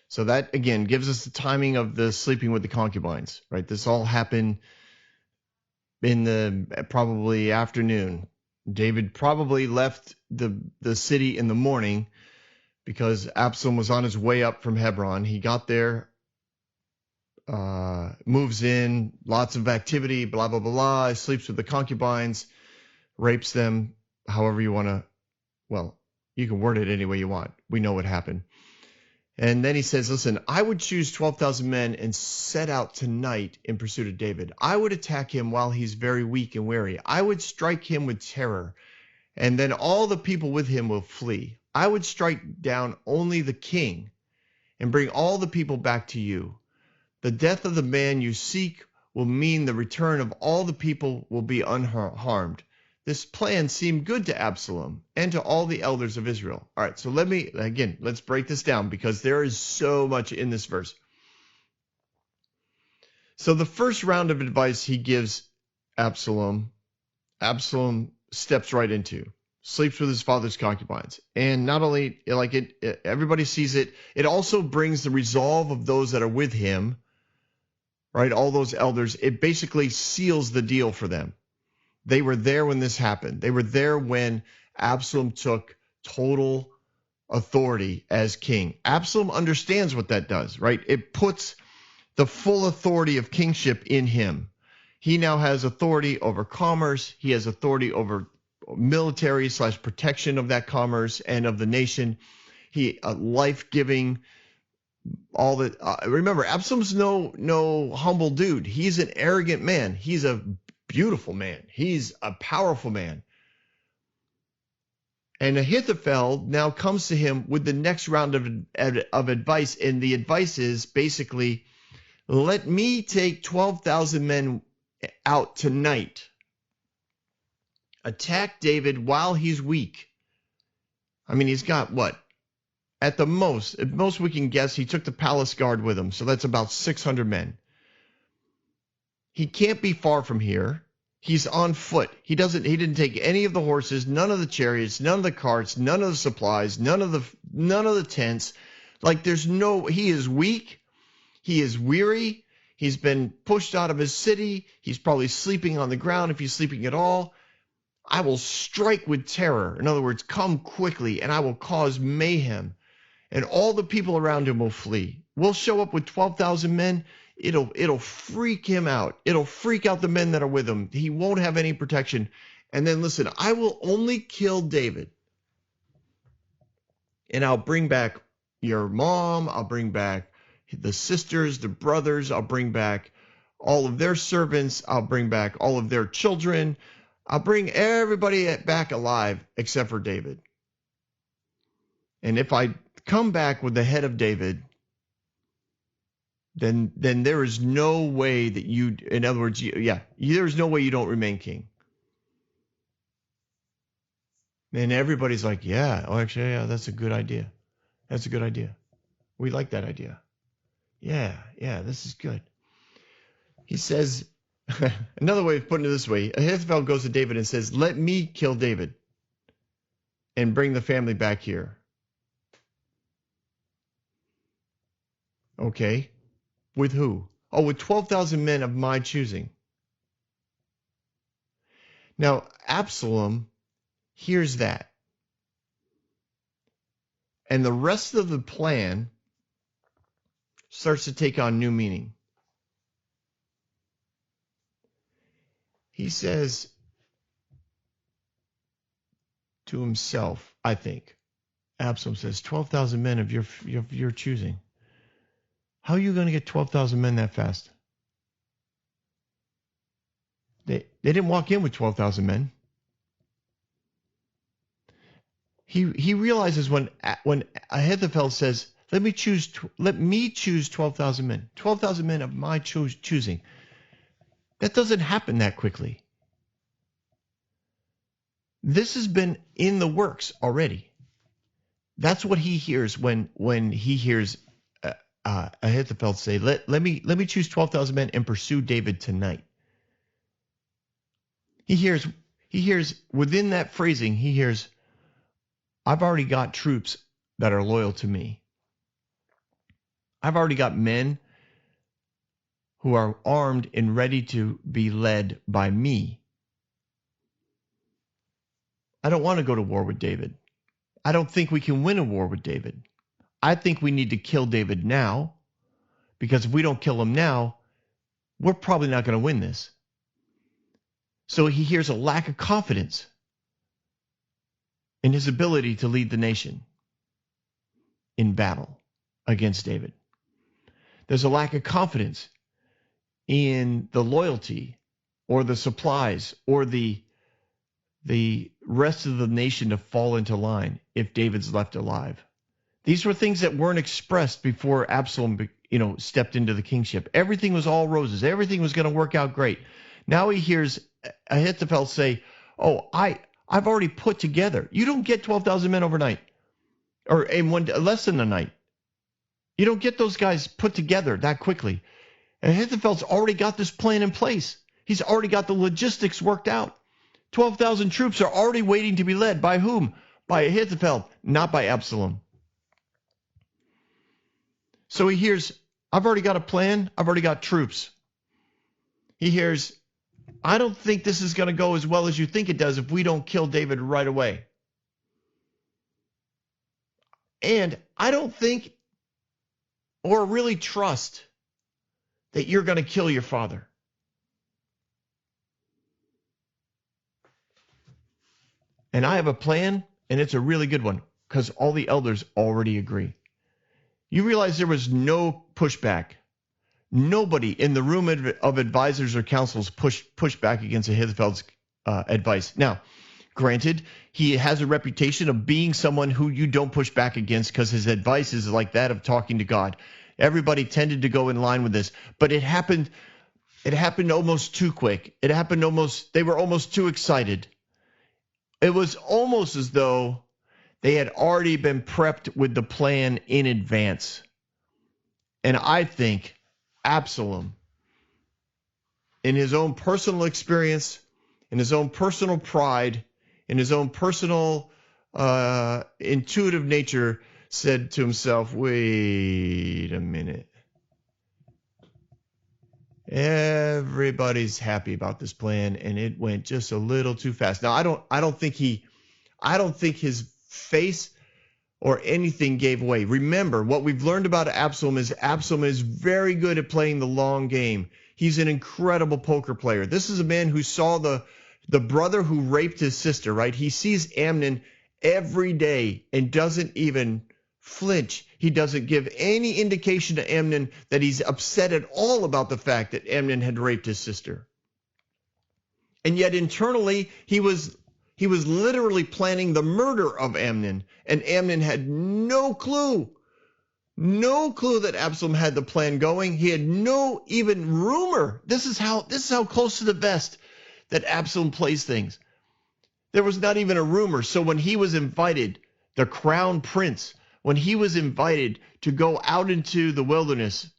So that, again, gives us the timing of the sleeping with the concubines, right? This all happened in the probably afternoon. David probably left the city in the morning, because Absalom was on his way up from Hebron. He got there, moves in, lots of activity, blah, blah, blah, blah, sleeps with the concubines, rapes them, however you want to, well, you can word it any way you want. We know what happened. And then he says, listen, I would choose 12,000 men and set out tonight in pursuit of David. I would attack him while he's very weak and weary. I would strike him with terror, and then all the people with him will flee. I would strike down only the king and bring all the people back to you. The death of the man you seek will mean the return of all the people will be unharmed. This plan seemed good to Absalom and to all the elders of Israel. All right, so let's break this down, because there is so much in this verse. So the first round of advice he gives Absalom steps right into. Sleeps with his father's concubines. And not only, everybody sees it, it also brings the resolve of those that are with him, right? All those elders. It basically seals the deal for them. They were there when this happened. They were there when Absalom took total authority as king. Absalom understands what that does, right? It puts the full authority of kingship in him. He now has authority over commerce. He has authority over military / protection of that commerce and of the nation. He life-giving, all that. Remember, Absalom's no humble dude. He's an arrogant man. He's a beautiful man. He's a powerful man. And Ahithophel now comes to him with the next round of advice. And the advice is basically, let me take 12,000 men out tonight. Attack David while he's weak. I mean, he's got what? At most we can guess, he took the palace guard with him. So that's about 600 men. He can't be far from here. He's on foot. He didn't take any of the horses, none of the chariots, none of the carts, none of the supplies, none of the tents. Like he is weak. He is weary. He's been pushed out of his city. He's probably sleeping on the ground, if he's sleeping at all. I will strike with terror. In other words, come quickly, and I will cause mayhem, and all the people around him will flee. We'll show up with 12,000 men. It'll freak him out. It'll freak out the men that are with him. He won't have any protection. And then listen, I will only kill David. And I'll bring back your mom. I'll bring back the sisters, the brothers. I'll bring back all of their servants. I'll bring back all of their children. I'll bring everybody back alive except for David. And if I come back with the head of David, then there is no way that in other words, there's no way you don't remain king. And everybody's like, actually, that's a good idea. That's a good idea. We like that idea. Yeah, this is good. He says, another way of putting it this way, Ahithophel goes to David and says, let me kill David. and bring the family back here. Okay. With who? Oh, with 12,000 men of my choosing. Now, Absalom hears that. And the rest of the plan starts to take on new meaning. He says to himself, I think, Absalom says, 12,000 men of your choosing. How are you going to get 12,000 men that fast? They didn't walk in with 12,000 men. He realizes when Ahithophel says, let me choose 12,000 men. 12,000 men of my choosing. That doesn't happen that quickly. This has been in the works already. That's what he hears when he hears Ahithophel say, let me choose 12,000 men and pursue David tonight. He hears within that phrasing, he hears, I've already got troops that are loyal to me. I've already got men who are armed and ready to be led by me. I don't want to go to war with David. I don't think we can win a war with David. I think we need to kill David now, because if we don't kill him now, we're probably not going to win this. So he hears a lack of confidence in his ability to lead the nation in battle against David. There's a lack of confidence in the loyalty or the supplies or the rest of the nation to fall into line if David's left alive. These were things that weren't expressed before Absalom, stepped into the kingship. Everything was all roses. Everything was going to work out great. Now he hears Ahithophel say, "Oh, I've already put together. You don't get 12,000 men overnight, or in less than a night. You don't get those guys put together that quickly." Ahithophel's already got this plan in place. He's already got the logistics worked out. 12,000 troops are already waiting to be led. By whom? By Ahithophel, not by Absalom. So he hears, I've already got a plan. I've already got troops. He hears, I don't think this is going to go as well as you think it does if we don't kill David right away. And I don't think or really trust that you're going to kill your father. And I have a plan, and it's a really good one, because all the elders already agree. You realize there was no pushback. Nobody in the room of advisors or councils pushed back against Ahithophel's advice. Now, granted, he has a reputation of being someone who you don't push back against because his advice is like that of talking to God. Everybody tended to go in line with this, but it happened almost too quick. They were almost too excited. It was almost as though they had already been prepped with the plan in advance. And I think Absalom, in his own personal experience, in his own personal pride, in his own personal intuitive nature, said to himself, wait a minute. Everybody's happy about this plan, and it went just a little too fast. Now, I don't think his face or anything gave away. Remember, what we've learned about Absalom is very good at playing the long game. He's an incredible poker player. This is a man who saw the brother who raped his sister, right? He sees Amnon every day and doesn't even flinch. He doesn't give any indication to Amnon that he's upset at all about the fact that Amnon had raped his sister. And yet internally, he was literally planning the murder of Amnon, and Amnon had no clue that Absalom had the plan going. He had no even rumor. This is how close to the vest that Absalom plays things. There was not even a rumor. So when he was invited, the crown prince, when he was invited to go out into the wilderness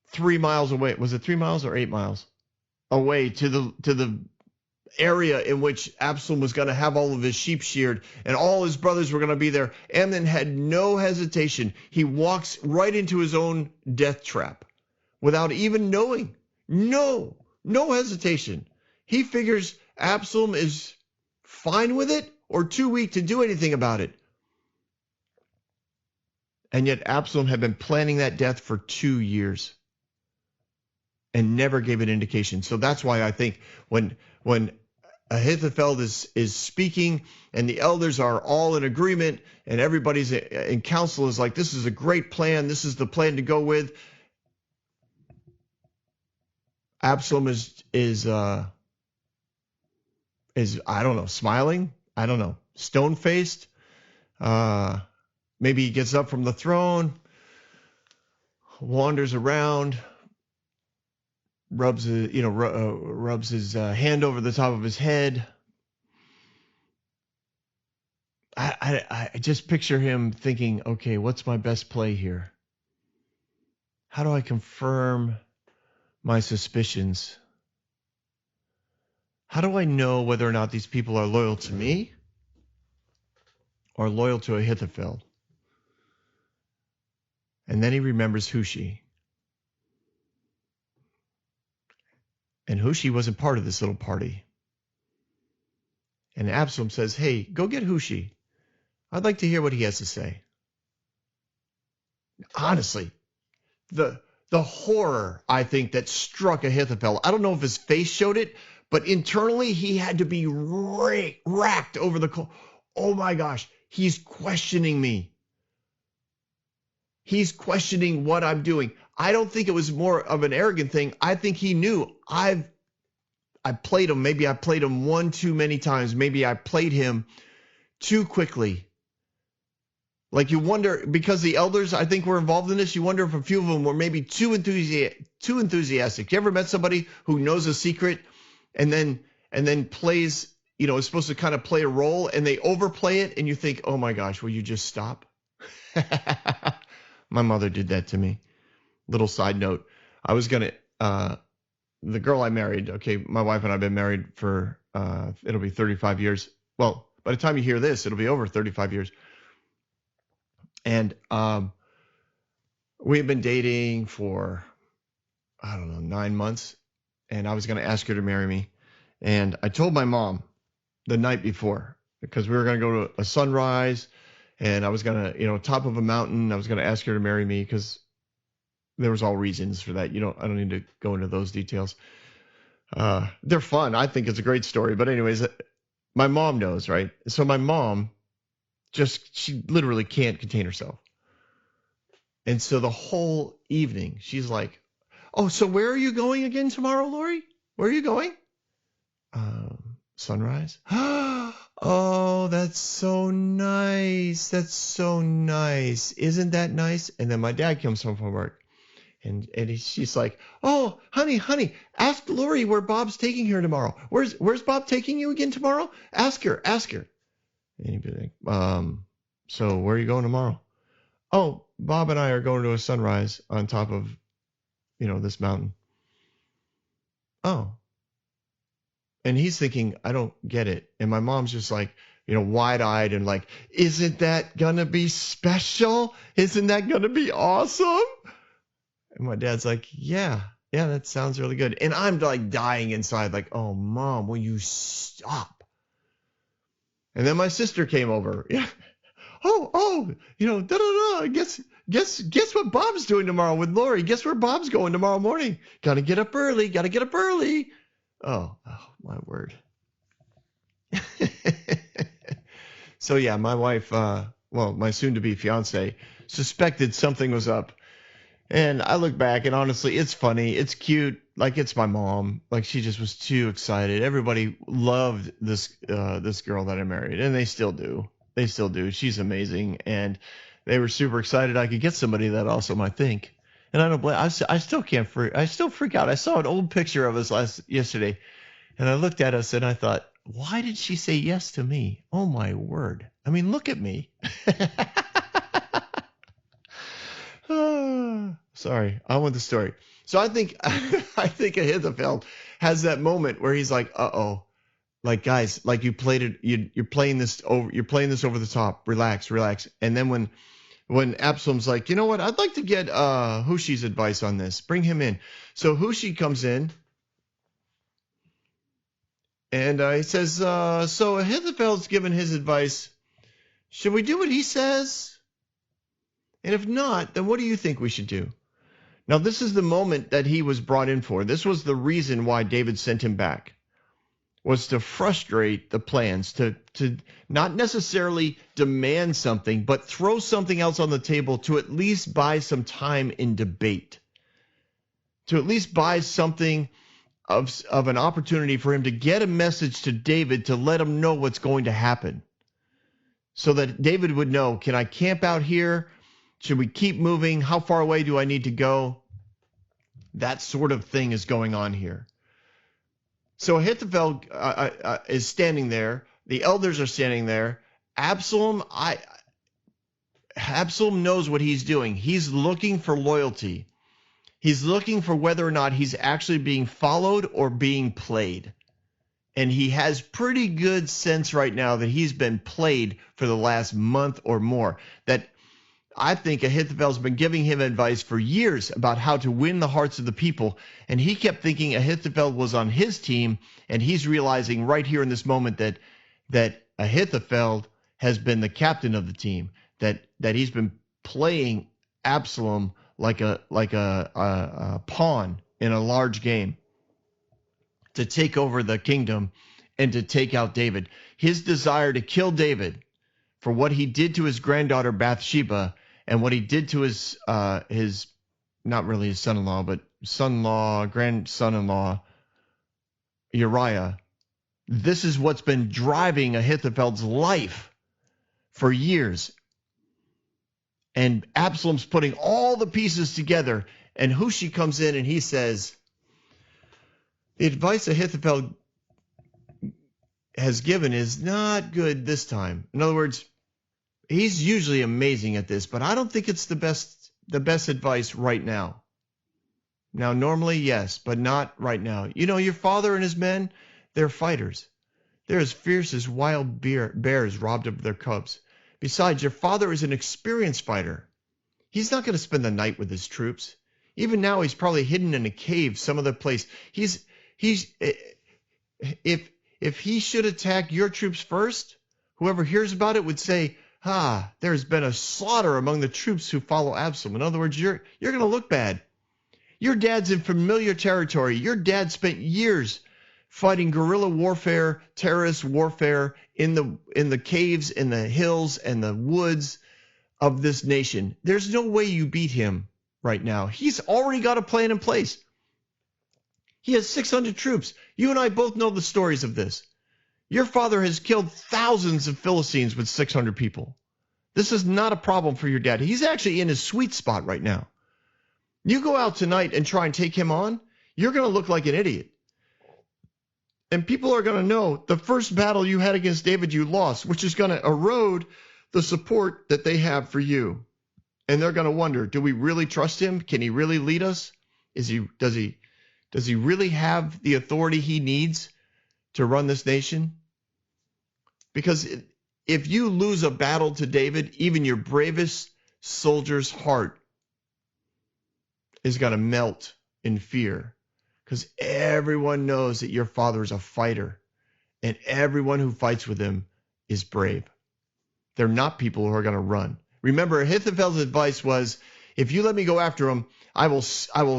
3 miles away, was it 3 miles or 8 miles away to the area in which Absalom was going to have all of his sheep sheared and all his brothers were going to be there. Amnon had no hesitation. He walks right into his own death trap without even knowing. No hesitation. He figures Absalom is fine with it or too weak to do anything about it. And yet Absalom had been planning that death for 2 years and never gave an indication. So that's why I think when Ahithophel is speaking and the elders are all in agreement and everybody's in council is like, this is a great plan. This is the plan to go with. Absalom is I don't know, smiling. I don't know, stone-faced. Maybe he gets up from the throne, wanders around, rubs his hand over the top of his head. I just picture him thinking, okay, what's my best play here? How do I confirm my suspicions? How do I know whether or not these people are loyal to me or loyal to Ahithophel? And then he remembers Hushi. And Hushi wasn't part of this little party. And Absalom says, hey, go get Hushi. I'd like to hear what he has to say. Honestly, the horror, I think, that struck Ahithophel, I don't know if his face showed it, but internally he had to be racked over the, oh my gosh, he's questioning me. He's questioning what I'm doing. I don't think it was more of an arrogant thing. I think he knew I played him. Maybe I played him one too many times. Maybe I played him too quickly. Like you wonder, because the elders, I think, were involved in this, you wonder if a few of them were maybe too enthusiastic. You ever met somebody who knows a secret and then plays, is supposed to kind of play a role and they overplay it and you think, oh my gosh, will you just stop? My mother did that to me. Little side note. I was going to, the girl I married, okay, my wife and I have been married for, it'll be 35 years. Well, by the time you hear this, it'll be over 35 years. And we had been dating for, 9 months. And I was going to ask her to marry me. And I told my mom the night before, because we were going to go to a sunrise. And I was going to, top of a mountain. I was going to ask her to marry me because there was all reasons for that. I don't need to go into those details. They're fun. I think it's a great story. But anyways, my mom knows, right? So my mom she literally can't contain herself. And so the whole evening, she's like, oh, so where are you going again tomorrow, Lori? Where are you going? Sunrise. Oh, that's so nice. That's so nice. Isn't that nice? And then my dad comes home from work and she's like, oh, honey, ask Lori where Bob's taking her tomorrow. Where's Bob taking you again tomorrow? Ask her. And he'd be like, so where are you going tomorrow? Oh, Bob and I are going to a sunrise on top of, this mountain. Oh. And he's thinking, I don't get it. And my mom's just like, wide-eyed and like, isn't that gonna be special? Isn't that gonna be awesome? And my dad's like, yeah, that sounds really good. And I'm like dying inside, like, oh, Mom, will you stop? And then my sister came over. Yeah. Oh, Guess what Bob's doing tomorrow with Lori? Guess where Bob's going tomorrow morning? Gotta get up early. Oh, my word. So yeah, my wife, my soon-to-be fiance, suspected something was up. And I look back and honestly, it's funny. It's cute. Like, it's my mom. Like, she just was too excited. Everybody loved this girl that I married, and they still do. She's amazing. And they were super excited I could get somebody that awesome, I think. And I don't blame. I still freak out. I saw an old picture of us yesterday, and I looked at us and I thought, why did she say yes to me? Oh my word! I mean, look at me. Sorry, on with the story. So I think Ahithophel has that moment where he's like, uh-oh, Like, guys, like you played it, you're playing this over the top. Relax, relax. And then when Absalom's like, you know what, I'd like to get Hushi's advice on this. Bring him in. So Hushi comes in and he says, so Ahithophel's given his advice. Should we do what he says? And if not, then what do you think we should do? Now, this is the moment that he was brought in for. This was the reason why David sent him back, was to frustrate the plans, to not necessarily demand something, but throw something else on the table to at least buy some time in debate, to at least buy something of an opportunity for him to get a message to David to let him know what's going to happen, so that David would know, can I camp out here? Should we keep moving? How far away do I need to go? That sort of thing is going on here. So Ahithophel is standing there. The elders are standing there. Absalom knows what he's doing. He's looking for loyalty. He's looking for whether or not he's actually being followed or being played. And he has pretty good sense right now that he's been played for the last month or more. That I think Ahithophel's been giving him advice for years about how to win the hearts of the people. And he kept thinking Ahithophel was on his team. And he's realizing right here in this moment that Ahithophel has been the captain of the team, that he's been playing Absalom like a pawn in a large game to take over the kingdom and to take out David. His desire to kill David for what he did to his granddaughter Bathsheba and what he did to his not really his son-in-law, but son-in-law, grandson-in-law, Uriah. This is what's been driving Ahithophel's life for years. And Absalom's putting all the pieces together, and Hushi comes in and he says, the advice Ahithophel has given is not good this time. In other words, he's usually amazing at this, but I don't think it's the best advice right now. Now, normally, yes, but not right now. You know, your father and his men, they're fighters. They're as fierce as wild bears robbed of their cubs. Besides, your father is an experienced fighter. He's not going to spend the night with his troops. Even now, he's probably hidden in a cave, some other place. If he should attack your troops first, whoever hears about it would say, there's been a slaughter among the troops who follow Absalom. In other words, you're going to look bad. Your dad's in familiar territory. Your dad spent years fighting guerrilla warfare, terrorist warfare in the caves, in the hills, and the woods of this nation. There's no way you beat him right now. He's already got a plan in place. He has 600 troops. You and I both know the stories of this. Your father has killed thousands of Philistines with 600 people. This is not a problem for your dad. He's actually in his sweet spot right now. You go out tonight and try and take him on, you're going to look like an idiot. And people are going to know the first battle you had against David, you lost, which is going to erode the support that they have for you. And they're going to wonder, do we really trust him? Can he really lead us? Does he really have the authority he needs to run this nation? Because if you lose a battle to David, even your bravest soldier's heart is going to melt in fear. Because everyone knows that your father is a fighter, and everyone who fights with him is brave. They're not people who are going to run. Remember, Ahithophel's advice was, if you let me go after him, I will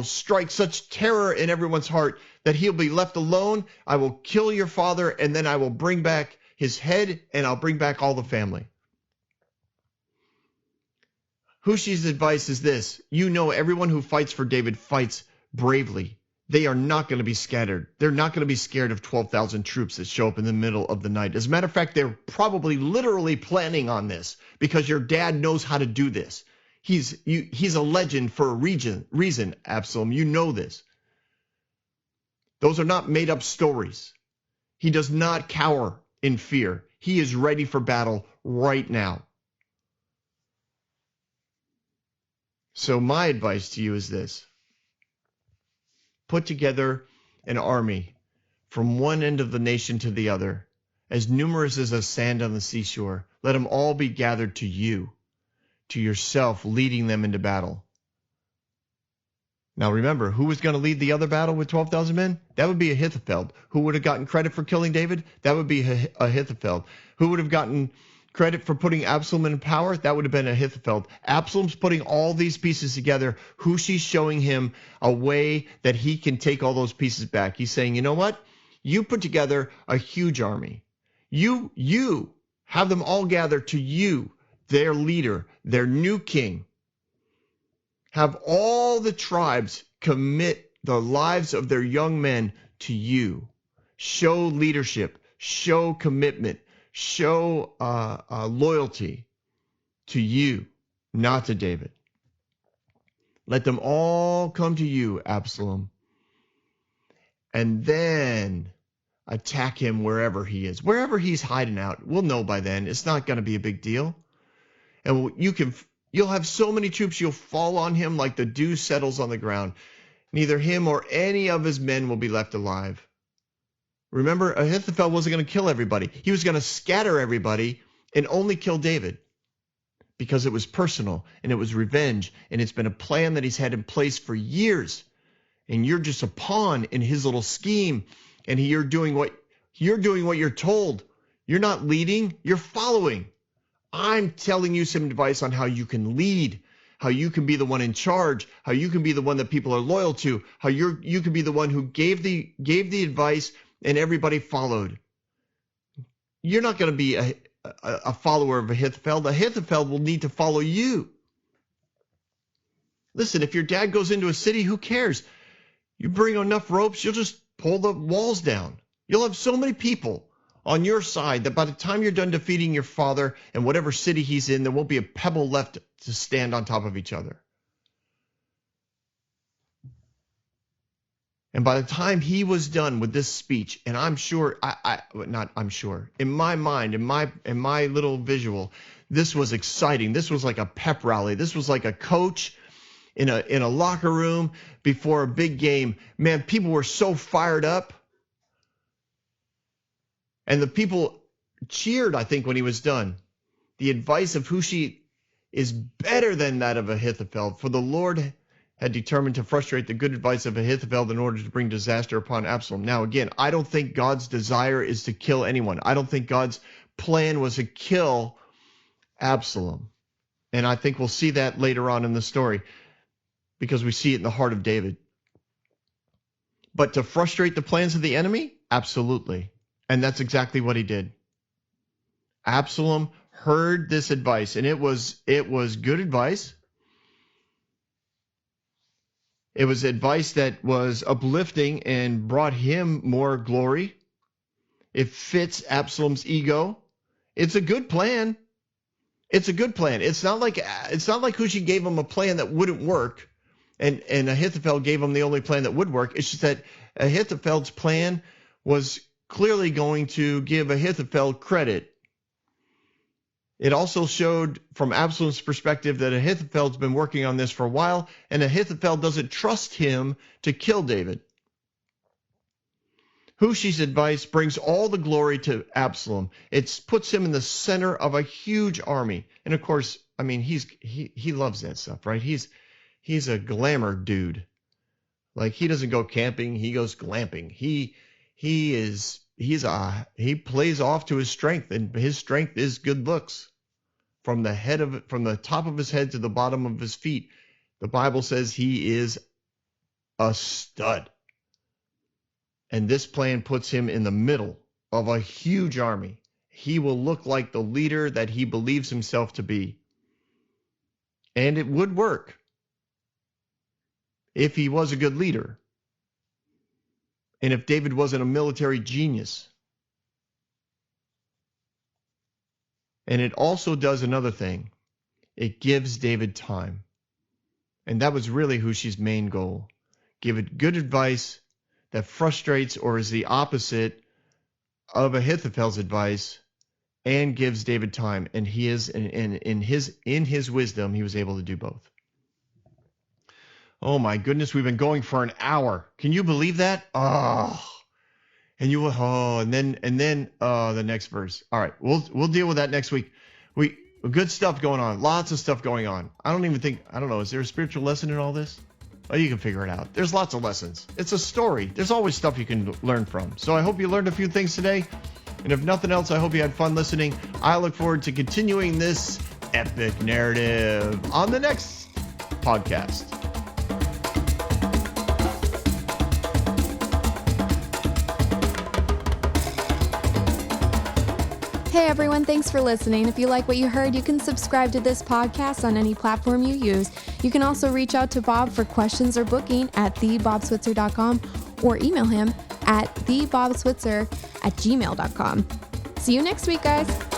strike such terror in everyone's heart that he'll be left alone. I will kill your father, and then I will bring back his head, and I'll bring back all the family. Hushi's advice is this. You know, everyone who fights for David fights bravely. They are not going to be scattered. They're not going to be scared of 12,000 troops that show up in the middle of the night. As a matter of fact, they're probably literally planning on this because your dad knows how to do this. He's a legend for a reason, Absalom. You know this. Those are not made up stories. He does not cower in fear. He is ready for battle right now. So my advice to you is this. Put together an army from one end of the nation to the other, as numerous as the sand on the seashore. Let them all be gathered to you, to yourself, leading them into battle. Now remember, who was going to lead the other battle with 12,000 men? That would be Ahithophel. Who would have gotten credit for killing David? That would be Ahithophel. Who would have gotten credit for putting Absalom in power? That would have been Ahithophel. Absalom's putting all these pieces together. Hushi's showing him a way that he can take all those pieces back. He's saying, you know what? You put together a huge army. You have them all gather to you, their leader, their new king. Have all the tribes commit the lives of their young men to you. Show leadership, show commitment, show loyalty to you, not to David. Let them all come to you, Absalom. And then attack him wherever he is. Wherever he's hiding out, we'll know by then. It's not going to be a big deal. And you'll have so many troops, you'll fall on him like the dew settles on the ground. Neither him or any of his men will be left alive. Remember, Ahithophel wasn't going to kill everybody. He was going to scatter everybody and only kill David because it was personal and it was revenge. And it's been a plan that he's had in place for years. And you're just a pawn in his little scheme. And you're doing what you're told. You're not leading, you're following. I'm telling you some advice on how you can lead, how you can be the one in charge, how you can be the one that people are loyal to, how you can be the one who gave the advice and everybody followed. You're not going to be a follower of Ahithophel. Ahithophel will need to follow you. Listen, if your dad goes into a city, who cares? You bring enough ropes, you'll just pull the walls down. You'll have so many people on your side that by the time you're done defeating your father and whatever city he's in, there won't be a pebble left to stand on top of each other. And by the time he was done with this speech, and I'm sure, in my mind, in my little visual, this was exciting. This was like a pep rally. This was like a coach in a locker room before a big game. Man, people were so fired up. And the people cheered, I think, when he was done. The advice of Hushi is better than that of Ahithophel, for the Lord had determined to frustrate the good advice of Ahithophel in order to bring disaster upon Absalom. Now, again, I don't think God's desire is to kill anyone. I don't think God's plan was to kill Absalom. And I think we'll see that later on in the story because we see it in the heart of David. But to frustrate the plans of the enemy? Absolutely. And that's exactly what he did. Absalom heard this advice, and it was good advice. It was advice that was uplifting and brought him more glory. It fits Absalom's ego. It's a good plan. It's a good plan. It's not like Hushi gave him a plan that wouldn't work, and Ahithophel gave him the only plan that would work. It's just that Ahithophel's plan was clearly going to give Ahithophel credit. It also showed from Absalom's perspective that Ahithophel's been working on this for a while, and Ahithophel doesn't trust him to kill David. Hushi's advice brings all the glory to Absalom. It puts him in the center of a huge army. And of course, I mean, he loves that stuff, right? He's a glamour dude. Like, he doesn't go camping, he goes glamping. He plays off to his strength, and his strength is good looks. From the top of his head to the bottom of his feet, the Bible says he is a stud. And this plan puts him in the middle of a huge army. He will look like the leader that he believes himself to be. And it would work if he was a good leader. And if David wasn't a military genius. And it also does another thing. It gives David time. And that was really Hushi's main goal. Give it good advice that frustrates or is the opposite of Ahithophel's advice and gives David time. And he is in his wisdom, he was able to do both. Oh my goodness, we've been going for an hour. Can you believe that? Oh. And you will, and then the next verse. All right, we'll deal with that next week. Good stuff going on. Lots of stuff going on. I don't know. Is there a spiritual lesson in all this? Oh, you can figure it out. There's lots of lessons. It's a story. There's always stuff you can learn from. So I hope you learned a few things today. And if nothing else, I hope you had fun listening. I look forward to continuing this epic narrative on the next podcast. Hey everyone, thanks for listening. If you like what you heard, you can subscribe to this podcast on any platform you use. You can also reach out to Bob for questions or booking at thebobswitzer.com or email him at thebobswitzer@gmail.com. See you next week, guys.